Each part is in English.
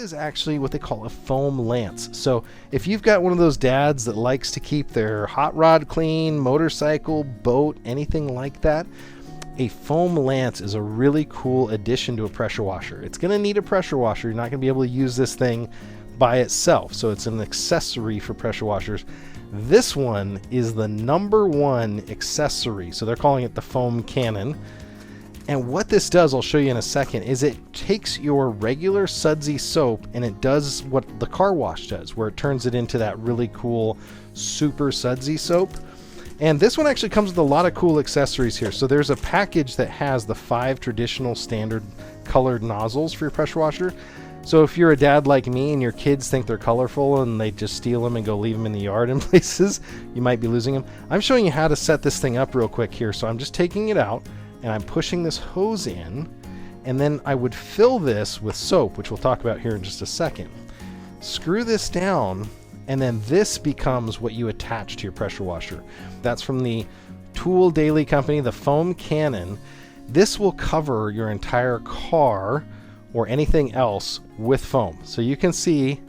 is actually what they call a foam lance. So if you've got one of those dads that likes to keep their hot rod clean, motorcycle, boat, anything like that, a foam lance is a really cool addition to a pressure washer. It's going to need a pressure washer. You're not going to be able to use this thing by itself, so it's an accessory for pressure washers. This one is the #1 accessory, so they're calling it the foam cannon. And what this does, I'll show you in a second, is it takes your regular sudsy soap and it does what the car wash does, where it turns it into that really cool super sudsy soap. And this one actually comes with a lot of cool accessories here. So there's a package that has the 5 traditional standard colored nozzles for your pressure washer. So if you're a dad like me and your kids think they're colorful and they just steal them and go leave them in the yard in places, you might be losing them. I'm showing you how to set this thing up real quick here. So I'm just taking it out and I'm pushing this hose in, and then I would fill this with soap, which we'll talk about here in just a second. Screw this down, and then this becomes what you attach to your pressure washer. That's from the Tool Daily company, the foam cannon. This will cover your entire car or anything else with foam. So you can see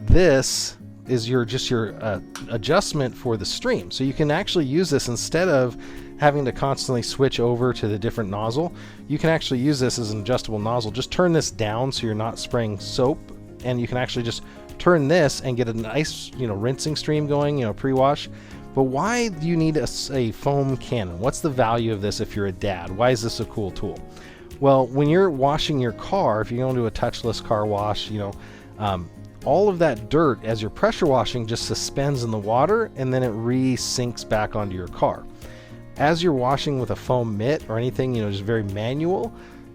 this is your adjustment for the stream. So you can actually use this instead of having to constantly switch over to the different nozzle. You can actually use this as an adjustable nozzle. Just turn this down so you're not spraying soap, and you can actually just turn this and get a nice, rinsing stream going, pre-wash. But why do you need a foam cannon? What's the value of this if you're a dad? Why is this a cool tool? Well, when you're washing your car, if you're going to do a touchless car wash, all of that dirt as you're pressure washing just suspends in the water, and then it re-sinks back onto your car. As you're washing with a foam mitt or anything, just very manual,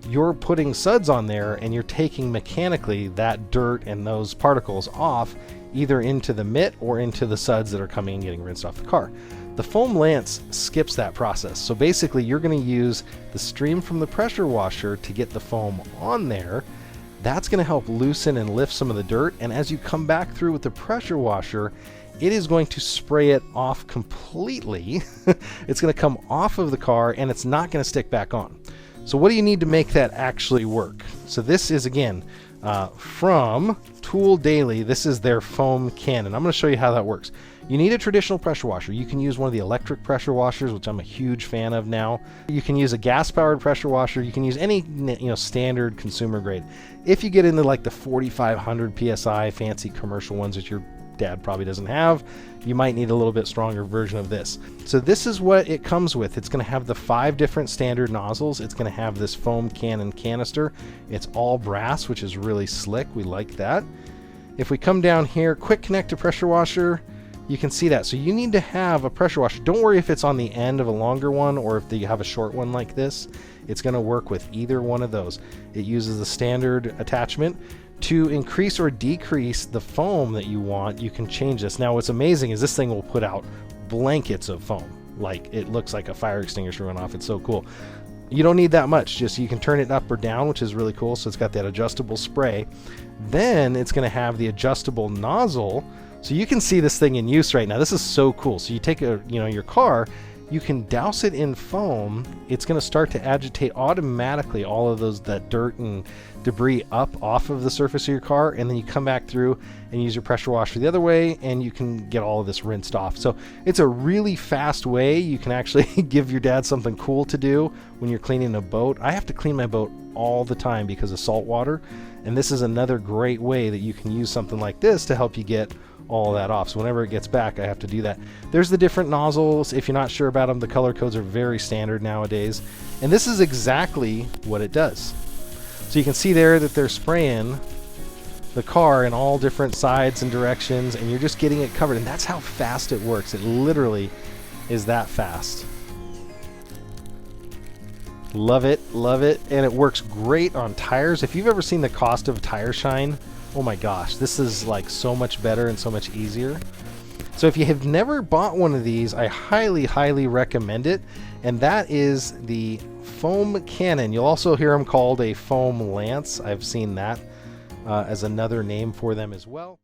you're putting suds on there and you're taking mechanically that dirt and those particles off, either into the mitt or into the suds that are coming and getting rinsed off the car. The foam lance skips that process. So basically you're going to use the stream from the pressure washer to get the foam on there. That's going to help loosen and lift some of the dirt. And as you come back through with the pressure washer, it is going to spray it off completely. It's going to come off of the car and it's not going to stick back on. So what do you need to make that actually work? So this is, again, from Tool Daily. This is their foam cannon. I'm going to show you how that works. You need a traditional pressure washer. You can use one of the electric pressure washers, which I'm a huge fan of now. You can use a gas-powered pressure washer. You can use any standard consumer grade. If you get into like the 4,500 PSI fancy commercial ones that your dad probably doesn't have, you might need a little bit stronger version of this. So this is what it comes with. It's going to have the 5 different standard nozzles. It's going to have this foam cannon canister. It's all brass, which is really slick. We like that. If we come down here, quick connect to pressure washer, you can see that. So you need to have a pressure washer. Don't worry if it's on the end of a longer one or if you have a short one like this. It's going to work with either one of those. It uses the standard attachment. To increase or decrease the foam that you want, you can change this. Now what's amazing is this thing will put out blankets of foam. Like, it looks like a fire extinguisher went off. It's so cool. You don't need that much. Just you can turn it up or down, which is really cool. So it's got that adjustable spray. Then it's going to have the adjustable nozzle. So you can see this thing in use right now. This is so cool. So you take your car, you can douse it in foam. It's going to start to agitate automatically all of that dirt and debris up off of the surface of your car, and then you come back through and use your pressure washer the other way, and you can get all of this rinsed off. So it's a really fast way. You can actually give your dad something cool to do when you're cleaning a boat. I have to clean my boat all the time because of salt water, and this is another great way that you can use something like this to help you get all that off. So whenever it gets back, I have to do that. There's the different nozzles. If you're not sure about them, the color codes are very standard nowadays, and this is exactly what it does. So you can see there that they're spraying the car in all different sides and directions, and you're just getting it covered, and that's how fast it works. It literally is that fast. Love it, and it works great on tires. If you've ever seen the cost of tire shine, oh my gosh, this is like so much better and so much easier. So if you have never bought one of these, I highly recommend it, and that is the foam cannon. You'll also hear them called a foam lance. I've seen that as another name for them as well.